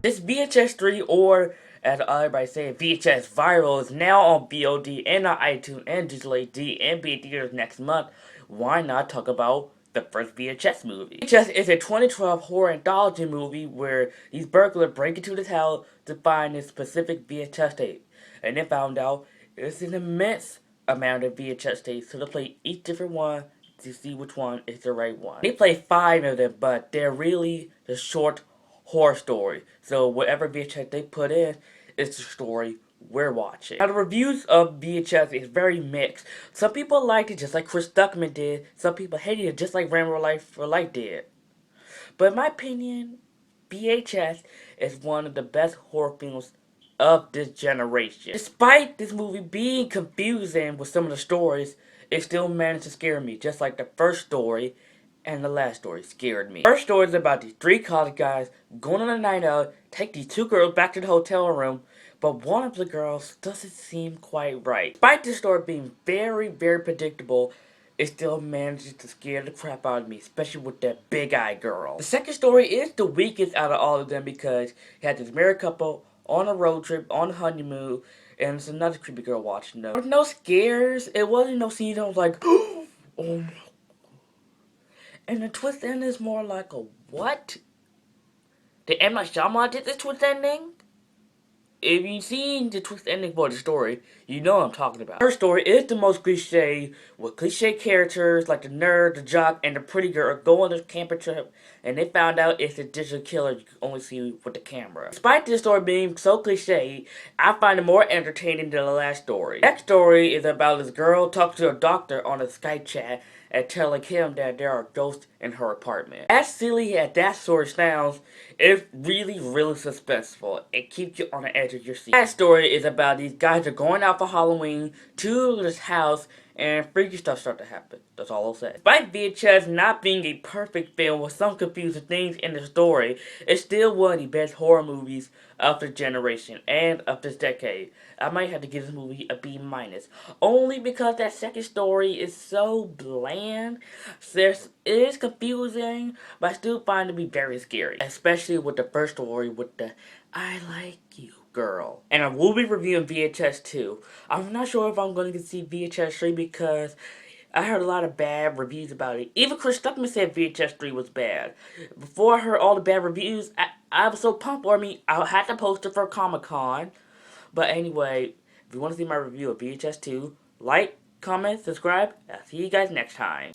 This VHS 3, or as everybody say, VHS Viral, is now on VOD and on iTunes and Digital AD and be in theaters next month. Why not talk about the first VHS movie? VHS is a 2012 horror anthology movie where these burglars break into this house to find this specific VHS tape. And they found out it's an immense amount of VHS tapes, so they play each different one to see which one is the right one. They play 5 of them, but they're really the short horror story. So whatever VHS they put in is the story we're watching. Now the reviews of VHS is very mixed. Some people liked it just like Chris Stuckman did. Some people hated it just like Rambo Life for Life did. But in my opinion, VHS is one of the best horror films of this generation. Despite this movie being confusing with some of the stories, it still managed to scare me, just like the first story and the last story scared me. The first story is about these 3 college guys going on a night out, take these 2 girls back to the hotel room, but one of the girls doesn't seem quite right. Despite this story being very, very predictable, it still manages to scare the crap out of me, especially with that big-eyed girl. The second story is the weakest out of all of them because you had this married couple on a road trip, on a honeymoon, and it's another creepy girl watching them. There was no scares, it wasn't no scenes I was like, oh my. And the twist ending is more like a what? Did M. Night Shyamalan did this twist ending? If you've seen the twist ending for the story, you know what I'm talking about. Her story is the most cliche, with cliche characters like the nerd, the jock, and the pretty girl go on this camping trip, and they found out it's a digital killer you can only see with the camera. Despite this story being so cliche, I find it more entertaining than the last story. The next story is about this girl talking to a doctor on a Skype chat and telling him that there are ghosts in her apartment. As silly as that story sounds, it's really, really suspenseful. It keeps you on the edge of your seat. That story is about these guys are going out for Halloween to this house and freaky stuff starts to happen. That's all I'll say. Despite VHS not being a perfect film with some confusing things in the story, it's still one of the best horror movies of the generation and of this decade. I might have to give this movie a B-, only because that second story is so bland. It is confusing, but I still find it to be very scary, especially with the first story with the I like you girl. And I will be reviewing VHS 2. I'm not sure if I'm going to see VHS 3 because I heard a lot of bad reviews about it. Even Chris Stuckman said VHS 3 was bad. Before I heard all the bad reviews, I was so pumped. I had to post it for Comic-Con. But anyway, if you want to see my review of VHS 2, like, comment, subscribe. I'll see you guys next time.